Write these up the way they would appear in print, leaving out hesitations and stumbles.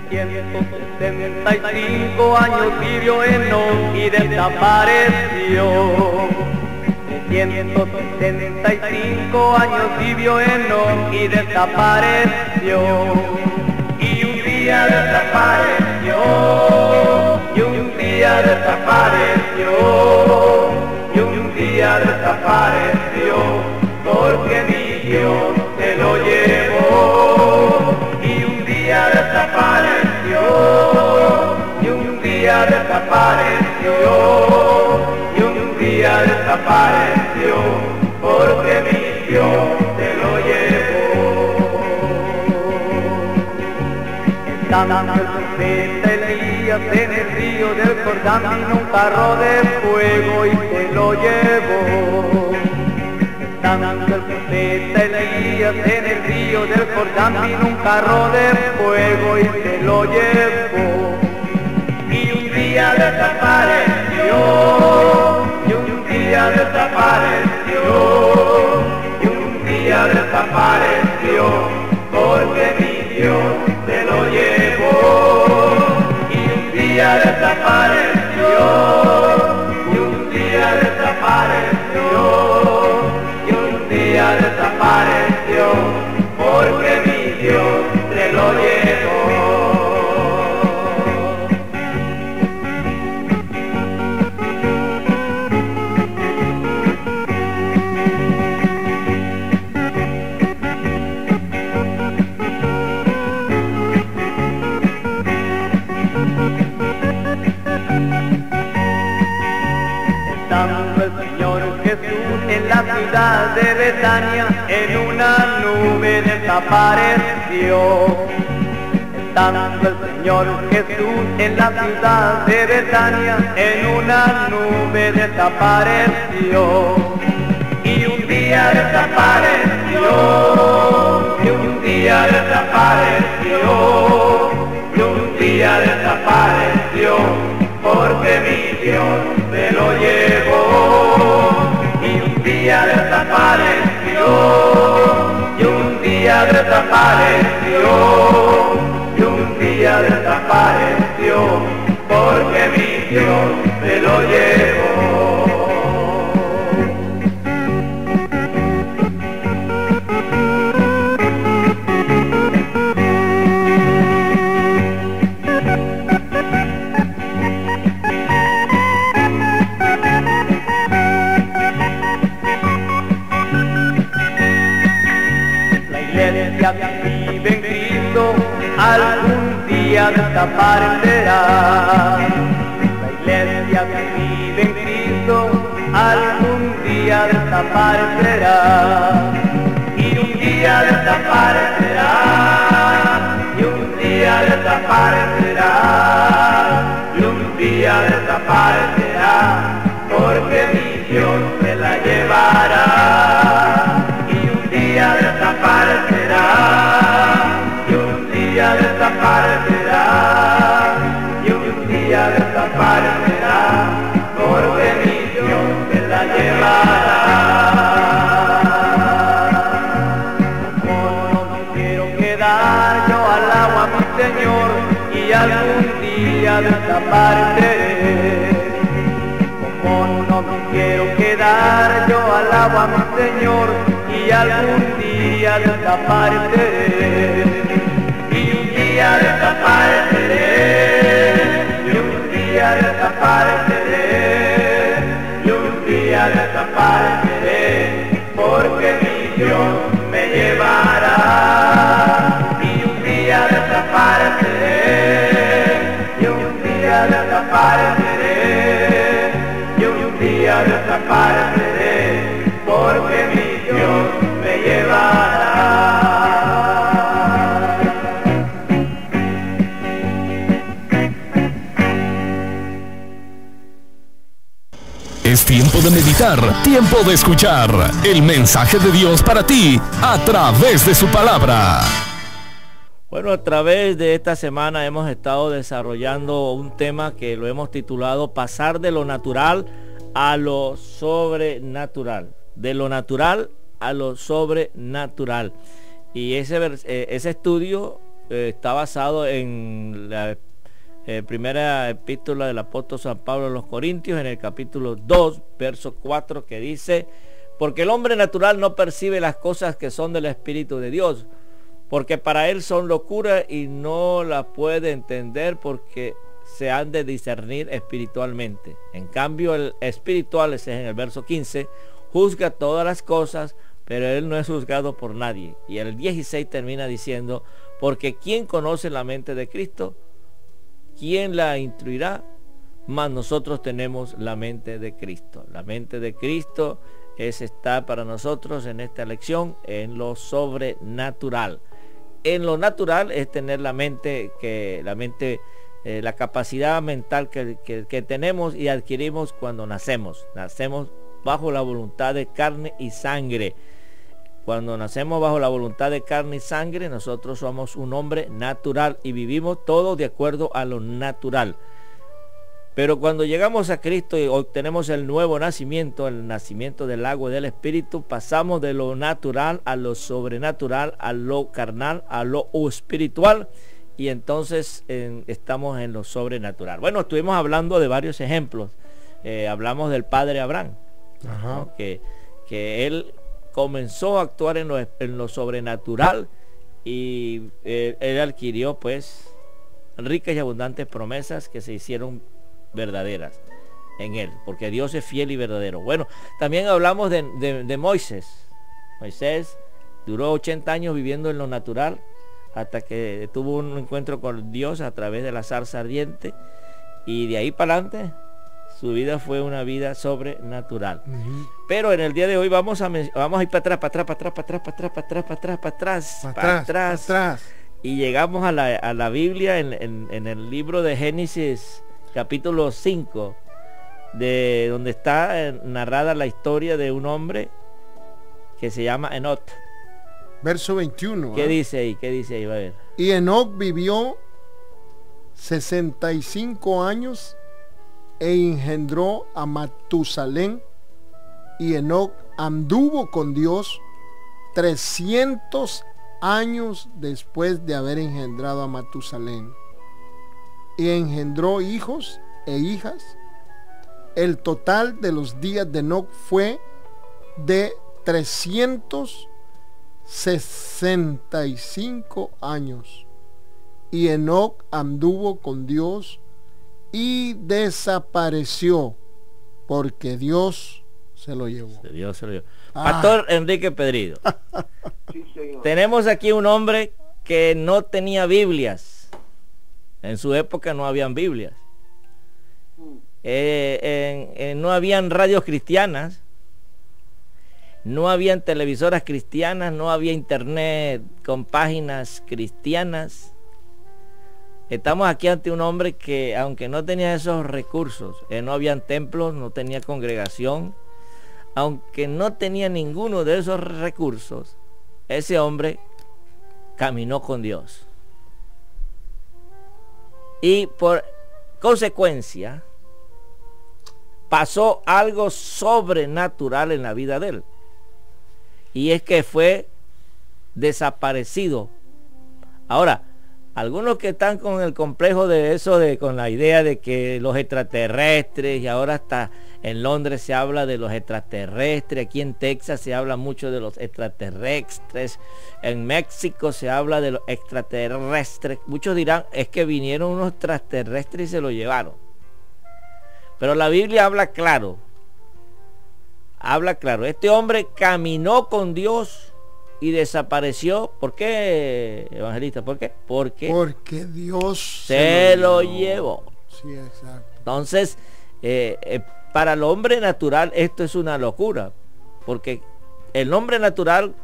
365 años vivió Enoc y desapareció. 365 años vivió Enoc y desapareció. Y un día desapareció. Y un día desapareció. Y un día desapareció. Porque mi Dios se lo llevó. Y un día desapareció. Y un día desapareció. Y un día desapareció. Porque mi Dios se lo llevó. Estando el profeta Elías en el río del Jordán, vino un carro de fuego y se lo llevó. Estando el profeta Elías en el río del Jordán, vino un carro de fuego y se lo llevó. Y un día desapareció. Y un día desapareció. Y un día desapareció. Porque mi Dios se lo llevó. Y un día desapareció. Y un día desapareció. Y un día desapareció. Porque mi Dios se lo llevó. En la ciudad de Betania, en una nube desapareció. Estando el Señor Jesús en la ciudad de Betania, en una nube desapareció. Y un día desapareció. Y un día desapareció. Y un día desapareció. Porque mi Dios se lo llevó. Y un día desapareció. Y un día desapareció. Y un día desapareció. Porque mi Dios se lo llevó. Vive en Cristo, algún día desaparecerá. La iglesia que vive en Cristo, algún día desaparecerá. Y un día desaparecerá. Y un día desaparecerá. Y un día desaparecerá. Porque mi Dios se la llevará. Y un día desaparecerá. Y un día desaparecerá. Y un día desaparecerá. Porque mi Dios se la llevará. Como no quiero quedar yo al agua, mi Señor, y algún día desapareceré. Como no quiero quedar yo al agua, mi Señor, y algún día desapareceré. Y un día desapareceré. Y un día desapareceré. Y un día desapareceré. Porque mi Dios me llevará. Y un día desapareceré. Y un día desapareceré. Y un día desapareceré. Porque mi Dios me llevará. Es tiempo de meditar, tiempo de escuchar el mensaje de Dios para ti a través de su palabra. Bueno, a través de esta semana hemos estado desarrollando un tema que lo hemos titulado Pasar de lo natural a lo sobrenatural. De lo natural a lo sobrenatural. Y ese estudio está basado en la primera epístola del apóstol San Pablo a los Corintios, en el capítulo 2, verso 4, que dice: porque el hombre natural no percibe las cosas que son del Espíritu de Dios, porque para él son locura y no las puede entender porque se han de discernir espiritualmente. En cambio, el espiritual, ese es en el verso 15, juzga todas las cosas, pero él no es juzgado por nadie. Y el 16 termina diciendo: porque ¿quién conoce la mente de Cristo? ¿Quién la instruirá? Mas nosotros tenemos la mente de Cristo. La mente de Cristo está para nosotros en esta lección en lo sobrenatural. En lo natural es tener la capacidad mental que tenemos y adquirimos cuando nacemos. Nacemos bajo la voluntad de carne y sangre. Cuando nacemos bajo la voluntad de carne y sangre, nosotros somos un hombre natural y vivimos todo de acuerdo a lo natural. Pero cuando llegamos a Cristo y obtenemos el nuevo nacimiento, el nacimiento del agua y del Espíritu, pasamos de lo natural a lo sobrenatural, a lo carnal, a lo espiritual, y entonces estamos en lo sobrenatural. Bueno, estuvimos hablando de varios ejemplos. Hablamos del padre Abraham, ¿no? que él comenzó a actuar en lo sobrenatural y él adquirió pues ricas y abundantes promesas que se hicieron verdaderas en él, porque Dios es fiel y verdadero. Bueno, también hablamos de Moisés. Moisés duró 80 años viviendo en lo natural hasta que tuvo un encuentro con Dios a través de la zarza ardiente, y de ahí para adelante su vida fue una vida sobrenatural. Pero en el día de hoy vamos a ir para atrás. Y llegamos a la Biblia en el libro de Génesis, capítulo 5, de donde está narrada la historia de un hombre que se llama Enoc. Verso 21. ¿Qué dice ahí? ¿Qué dice ahí? Va a ver. Y Enoc vivió 65 años e engendró a Matusalén, y Enoc anduvo con Dios 300 años después de haber engendrado a Matusalén, y engendró hijos e hijas. El total de los días de Enoc fue de 365 años, y Enoc anduvo con Dios y desapareció porque Dios se lo llevó. Dios se lo llevó. Pastor Enrique Pedrido. Sí, señor. Tenemos aquí un hombre que no tenía Biblias. En su época no habían Biblias. No habían radios cristianas. No habían televisoras cristianas. No había internet con páginas cristianas. Estamos aquí ante un hombre que, aunque no tenía esos recursos, no habían templos, no tenía congregación, aunque no tenía ninguno de esos recursos, ese hombre caminó con Dios. Y por consecuencia, pasó algo sobrenatural en la vida de él. Y es que fue desaparecido. Ahora, algunos que están con el complejo de eso, con la idea de que los extraterrestres, y ahora hasta en Londres se habla de los extraterrestres, aquí en Texas se habla mucho de los extraterrestres, en México se habla de los extraterrestres. Muchos dirán, es que vinieron unos extraterrestres y se lo llevaron. Pero la Biblia habla claro. Este hombre caminó con Dios y desapareció. ¿Por qué, evangelista? ¿Por qué? Porque Dios se lo llevó. Sí, exacto. Entonces, para el hombre natural esto es una locura, porque el hombre natural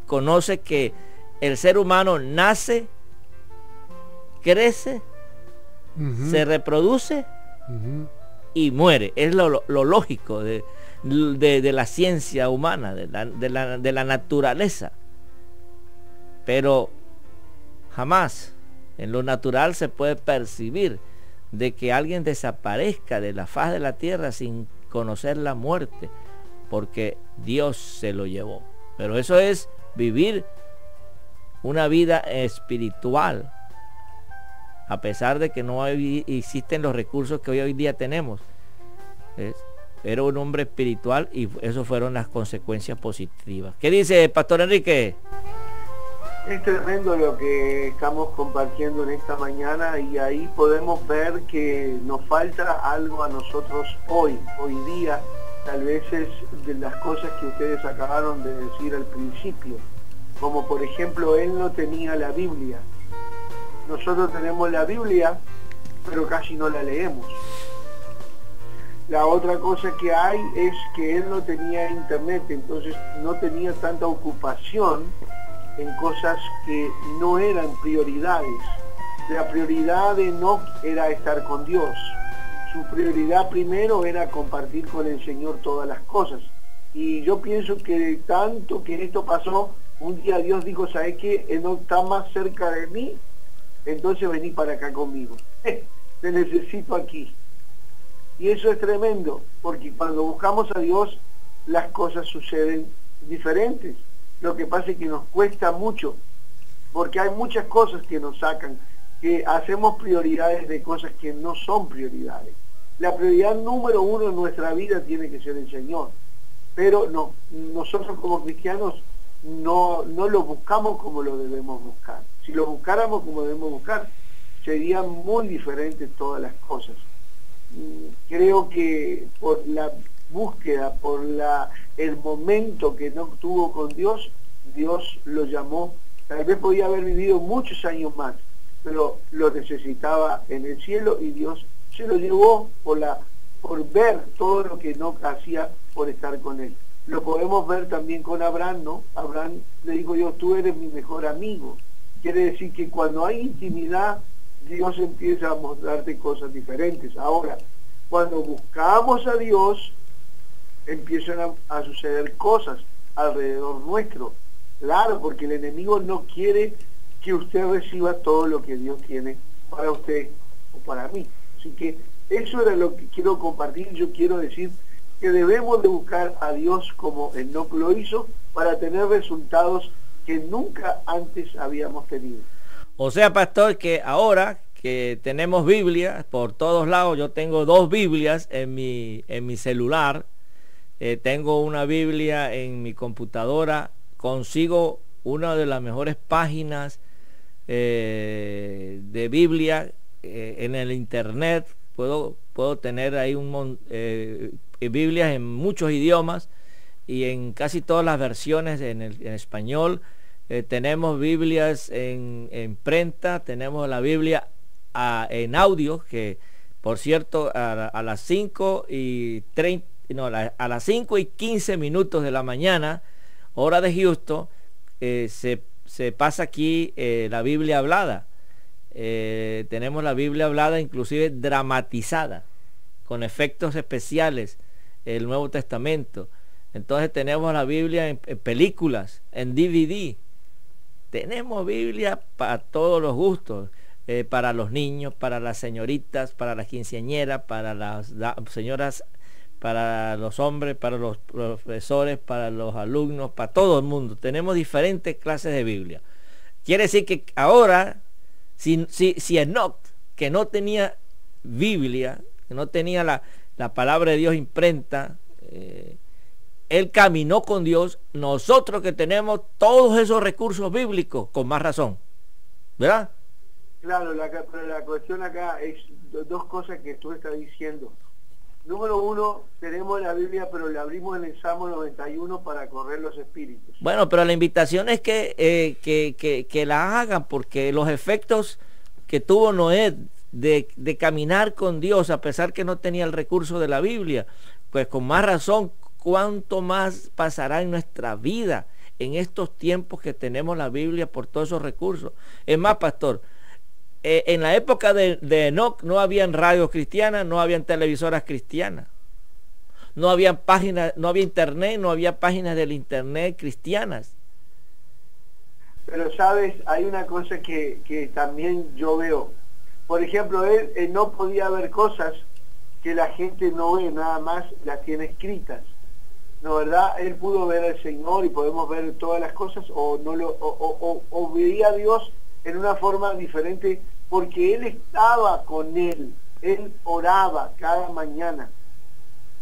conoce que el ser humano nace, crece, se reproduce y muere. Es lo lógico de la ciencia humana, de la naturaleza. Pero jamás en lo natural se puede percibir de que alguien desaparezca de la faz de la tierra sin conocer la muerte, porque Dios se lo llevó. Pero eso es vivir una vida espiritual, a pesar de que no existen los recursos que hoy día tenemos. Era un hombre espiritual y eso fueron las consecuencias positivas. ¿Qué dice Pastor Enrique? Es tremendo lo que estamos compartiendo en esta mañana, y ahí podemos ver que nos falta algo a nosotros hoy día. Tal vez es de las cosas que ustedes acabaron de decir al principio, como por ejemplo, él no tenía la Biblia. Nosotros tenemos la Biblia, pero casi no la leemos. La otra cosa que hay es que él no tenía internet, entonces no tenía tanta ocupación en cosas que no eran prioridades. La prioridad de Enoc era estar con Dios. Su prioridad primero era compartir con el Señor todas las cosas. Y yo pienso que de tanto que esto pasó, un día Dios dijo, ¿sabes qué? Enoc está más cerca de mí, entonces vení para acá conmigo. Te necesito aquí. Y eso es tremendo, porque cuando buscamos a Dios, las cosas suceden diferentes. Lo que pasa es que nos cuesta mucho, porque hay muchas cosas que nos sacan, que hacemos prioridades de cosas que no son prioridades. La prioridad número uno en nuestra vida tiene que ser el Señor, pero no, nosotros como cristianos no lo buscamos como lo debemos buscar. Si lo buscáramos como debemos buscar, serían muy diferentes todas las cosas. Creo que por la búsqueda, por el momento que no tuvo con Dios, Dios lo llamó. Tal vez podía haber vivido muchos años más, pero lo necesitaba en el cielo, y Dios se lo llevó por ver todo lo que no hacía por estar con él. Lo podemos ver también con Abraham, ¿no? Abraham le dijo yo, tú eres mi mejor amigo. Quiere decir que cuando hay intimidad, Dios empieza a mostrarte cosas diferentes. Ahora, cuando buscamos a Dios, empiezan a suceder cosas alrededor nuestro. Claro, porque el enemigo no quiere que usted reciba todo lo que Dios tiene para usted o para mí. Así que eso era lo que quiero compartir. Yo quiero decir que debemos de buscar a Dios como Enoc lo hizo, para tener resultados que nunca antes habíamos tenido. O sea, pastor, que ahora que tenemos Biblia por todos lados, yo tengo 2 Biblias en mi celular, tengo una Biblia en mi computadora, consigo una de las mejores páginas de Biblia en el internet, puedo tener ahí Biblias en muchos idiomas y en casi todas las versiones en español. Tenemos Biblias en imprenta, tenemos la Biblia en audio, que por cierto a las 5:15 minutos de la mañana, hora de Houston, se pasa aquí la Biblia hablada. Tenemos la Biblia hablada, inclusive dramatizada, con efectos especiales, el Nuevo Testamento. Entonces tenemos la Biblia en películas, en DVD. Tenemos Biblia para todos los gustos, para los niños, para las señoritas, para las quinceañeras, para las señoras, para los hombres, para los profesores, para los alumnos, para todo el mundo. Tenemos diferentes clases de Biblia. Quiere decir que ahora, si Enoc, que no tenía Biblia, que no tenía la palabra de Dios imprenta, él caminó con Dios, nosotros que tenemos todos esos recursos bíblicos, con más razón, ¿verdad? Claro, pero la cuestión acá es 2 cosas que tú estás diciendo. Número 1, tenemos la Biblia, pero la abrimos en el Salmo 91 para correr los espíritus. Bueno, pero la invitación es que la hagan, porque los efectos que tuvo Noé de caminar con Dios, a pesar que no tenía el recurso de la Biblia, pues con más razón, cuánto más pasará en nuestra vida en estos tiempos que tenemos la Biblia por todos esos recursos. Es más, pastor, en la época de Enoc no habían radios cristianas, no habían televisoras cristianas, no habían páginas, no había internet, no había páginas del internet cristianas. Pero sabes, hay una cosa que también yo veo. Por ejemplo, él no podía ver cosas que la gente no ve, nada más las tiene escritas. ¿no verdad? Él pudo ver al Señor y podemos ver todas las cosas, o no lo, o veía a Dios en una forma diferente, porque él estaba con él oraba cada mañana.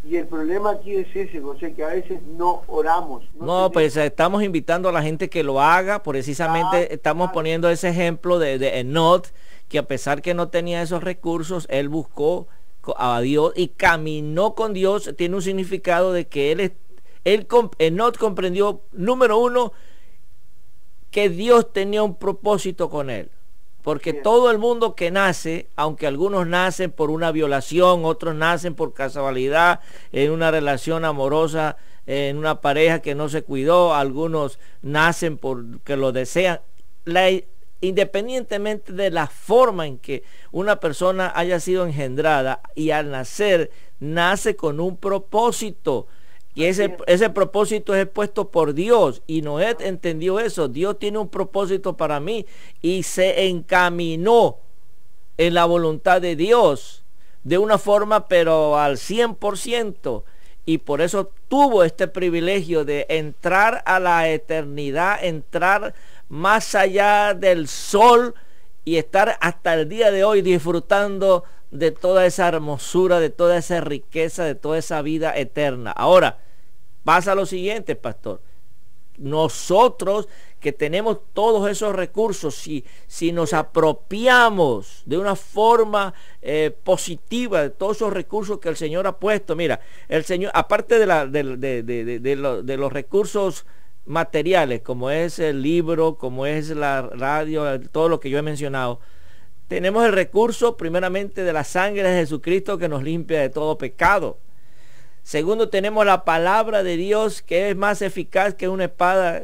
Y el problema aquí es ese, José, que a veces no oramos. No, pues estamos invitando a la gente que lo haga, precisamente estamos poniendo ese ejemplo de Enoch, que a pesar que no tenía esos recursos, él buscó a Dios y caminó con Dios. Tiene un significado de que Enoch comprendió, número uno, que Dios tenía un propósito con él. Porque todo el mundo que nace, aunque algunos nacen por una violación, otros nacen por casualidad, en una relación amorosa, en una pareja que no se cuidó, algunos nacen porque lo desean. Independientemente de la forma en que una persona haya sido engendrada, y al nacer, nace con un propósito. Y ese propósito es puesto por Dios. Y Noé entendió eso. Dios tiene un propósito para mí. Y se encaminó en la voluntad de Dios. De una forma, pero al 100%. Y por eso tuvo este privilegio de entrar a la eternidad. Entrar más allá del sol. Y estar hasta el día de hoy disfrutando de toda esa hermosura, de toda esa riqueza, de toda esa vida eterna. Ahora, pasa lo siguiente, pastor. Nosotros que tenemos todos esos recursos, si nos apropiamos de una forma positiva de todos esos recursos que el Señor ha puesto. Mira, el Señor, aparte de los recursos materiales, como es el libro, como es la radio, todo lo que yo he mencionado, tenemos el recurso primeramente de la sangre de Jesucristo, que nos limpia de todo pecado. Segundo, tenemos la palabra de Dios, que es más eficaz que una espada,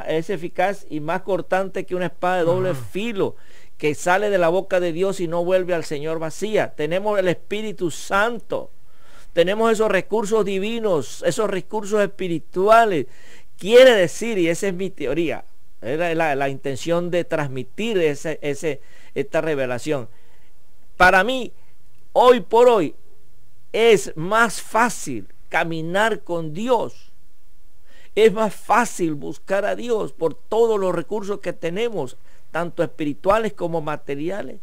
es eficaz y más cortante que una espada de doble filo, que sale de la boca de Dios y no vuelve al Señor vacía. Tenemos el Espíritu Santo, tenemos esos recursos divinos, esos recursos espirituales. Quiere decir, y esa es mi teoría, es la intención de transmitir esta revelación. Para mí, hoy por hoy, es más fácil caminar con Dios. Es más fácil buscar a Dios por todos los recursos que tenemos, tanto espirituales como materiales,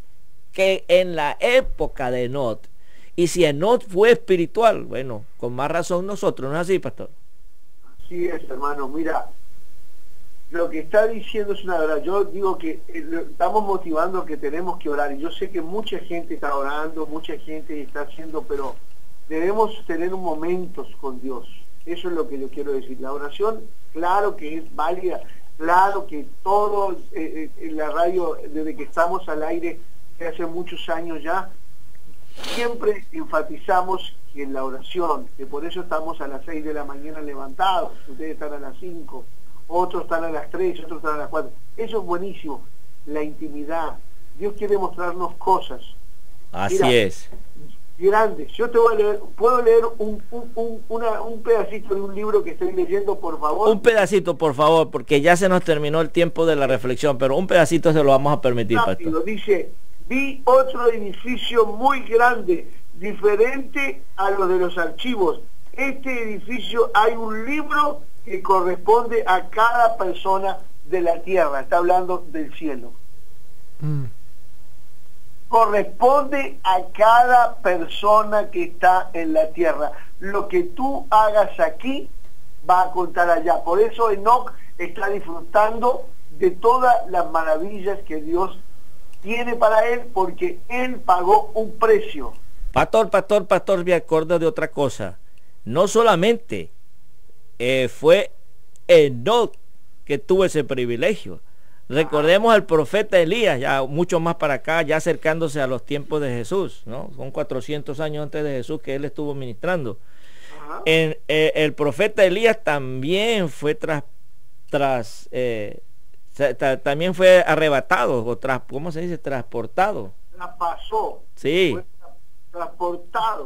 que en la época de Enoch. Y si Enoch fue espiritual, bueno, con más razón nosotros, ¿no es así, pastor? Así es, hermano. Mira, lo que está diciendo es una verdad. Yo digo que estamos motivando que tenemos que orar. Y yo sé que mucha gente está orando, mucha gente está haciendo, pero debemos tener momentos con Dios. Eso es lo que yo quiero decir. La oración, claro que es válida, claro que todo en la radio, desde que estamos al aire, que hace muchos años ya, siempre enfatizamos que en la oración, que por eso estamos a las 6 de la mañana levantados, ustedes están a las 5, otros están a las 3, otros están a las 4. Eso es buenísimo. La intimidad. Dios quiere mostrarnos cosas. Así Mira, es. Grandes. Yo te voy a leer, ¿puedo leer un pedacito de un libro que estoy leyendo, por favor? Un pedacito, por favor, porque ya se nos terminó el tiempo de la reflexión, pero un pedacito se lo vamos a permitir, Rápido, pastor. dice: vi otro edificio muy grande, diferente a los de los archivos. Este edificio hay un libro que corresponde a cada persona de la tierra. Está hablando del cielo. Corresponde a cada persona que está en la tierra. Lo que tú hagas aquí va a contar allá. Por eso Enoch está disfrutando de todas las maravillas que Dios tiene para él, porque él pagó un precio. Pastor, me acuerdo de otra cosa. No solamente fue Enoch que tuvo ese privilegio. Recordemos al profeta Elías, ya mucho más para acá, ya acercándose a los tiempos de Jesús, ¿no? Son 400 años antes de Jesús que él estuvo ministrando. El profeta Elías también fue también fue arrebatado, o ¿cómo se dice? Transportado. Traspasó. Sí.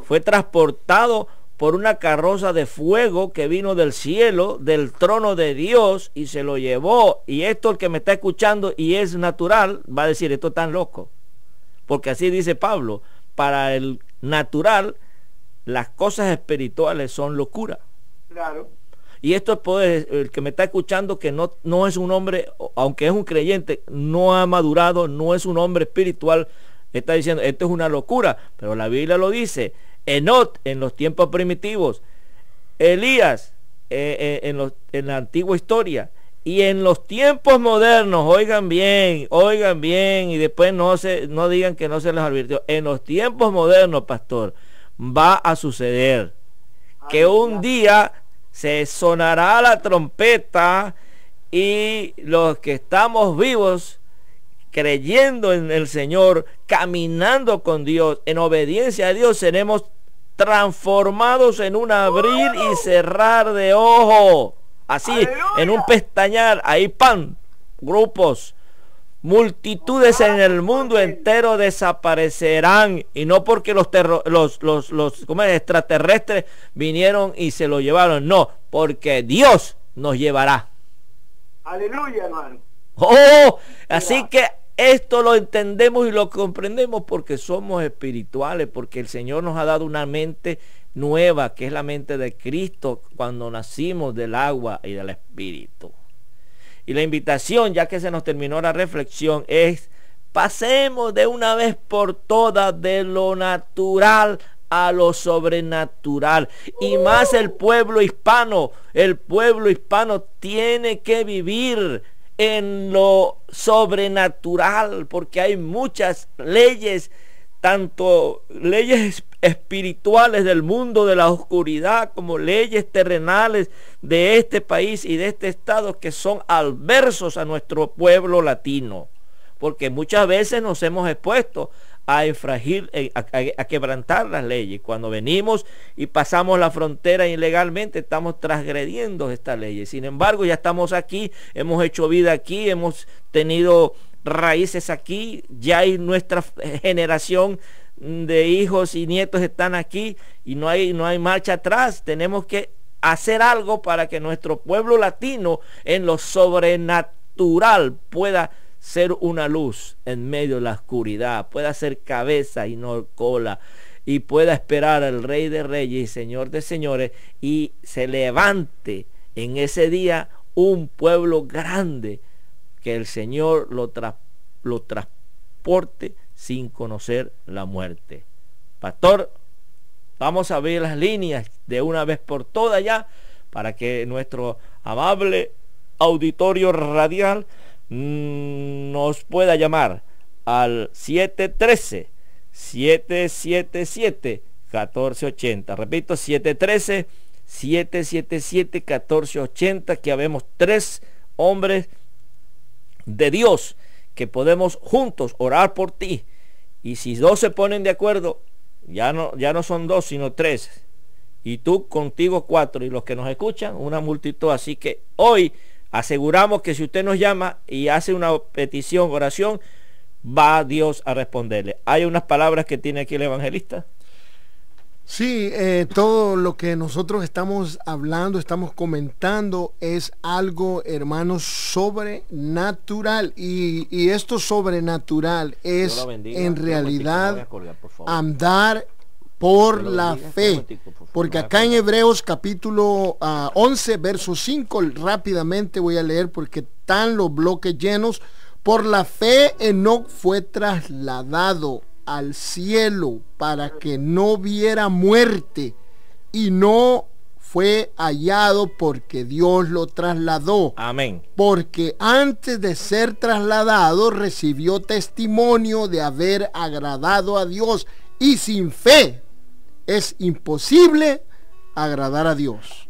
Fue transportado por una carroza de fuego que vino del cielo, del trono de Dios, y se lo llevó. Y esto, el que me está escuchando y es natural, va a decir: esto es tan loco. Porque así dice Pablo: para el natural, las cosas espirituales son locura. Claro. Y esto puede, el que me está escuchando que no es un hombre, aunque es un creyente, no ha madurado, no es un hombre espiritual, está diciendo, esto es una locura, pero la Biblia lo dice. Enoc en los tiempos primitivos, Elías en la antigua historia, y en los tiempos modernos, oigan bien, y después no digan que no se les advirtió. En los tiempos modernos, pastor, va a suceder que un día se sonará la trompeta y los que estamos vivos, creyendo en el Señor, caminando con Dios, en obediencia a Dios, seremos transformados en un abrir y cerrar de ojo. Así, ¡aleluya! En un pestañear, ahí pan, grupos, multitudes en el mundo entero desaparecerán, y no porque los extraterrestres vinieron y se lo llevaron, no, porque Dios nos llevará. Aleluya, hermano. Así que esto lo entendemos y lo comprendemos porque somos espirituales, porque el Señor nos ha dado una mente nueva, que es la mente de Cristo, cuando nacimos del agua y del Espíritu. Y la invitación, ya que se nos terminó la reflexión, es: pasemos de una vez por todas de lo natural a lo sobrenatural. Y más el pueblo hispano tiene que vivir en lo sobrenatural, porque hay muchas leyes, tanto leyes espirituales del mundo de la oscuridad como leyes terrenales de este país y de este estado, que son adversos a nuestro pueblo latino, porque muchas veces nos hemos expuesto a infringir, a quebrantar las leyes. Cuando venimos y pasamos la frontera ilegalmente, estamos transgrediendo estas leyes. Sin embargo, ya estamos aquí, hemos hecho vida aquí, hemos tenido raíces aquí, ya hay nuestra generación de hijos y nietos están aquí, y no hay marcha atrás. Tenemos que hacer algo para que nuestro pueblo latino en lo sobrenatural pueda ser una luz en medio de la oscuridad, pueda ser cabeza y no cola, y pueda esperar al Rey de Reyes y Señor de Señores, y se levante en ese día un pueblo grande, que el Señor lo transporte sin conocer la muerte. Pastor, vamos a abrir las líneas de una vez por todas ya, para que nuestro amable auditorio radial nos pueda llamar al 713-777-1480. Repito, 713-777-1480, que habemos 3 hombres de Dios que podemos juntos orar por ti. Y si 2 se ponen de acuerdo, ya no son 2 sino 3, y tú contigo 4, y los que nos escuchan una multitud. Así que hoy aseguramos que si usted nos llama y hace una petición, oración, va Dios a responderle. Hay unas palabras que tiene aquí el evangelista. Sí, todo lo que nosotros estamos hablando, estamos comentando, es algo, hermanos, sobrenatural. Y esto sobrenatural es en realidad andar por la fe. Porque acá en Hebreos capítulo 11, verso 5, rápidamente voy a leer porque están los bloques llenos. Por la fe Enoc fue trasladado al cielo para que no viera muerte, y no fue hallado porque Dios lo trasladó. Amén. Porque antes de ser trasladado recibió testimonio de haber agradado a Dios, y sin fe es imposible agradar a Dios.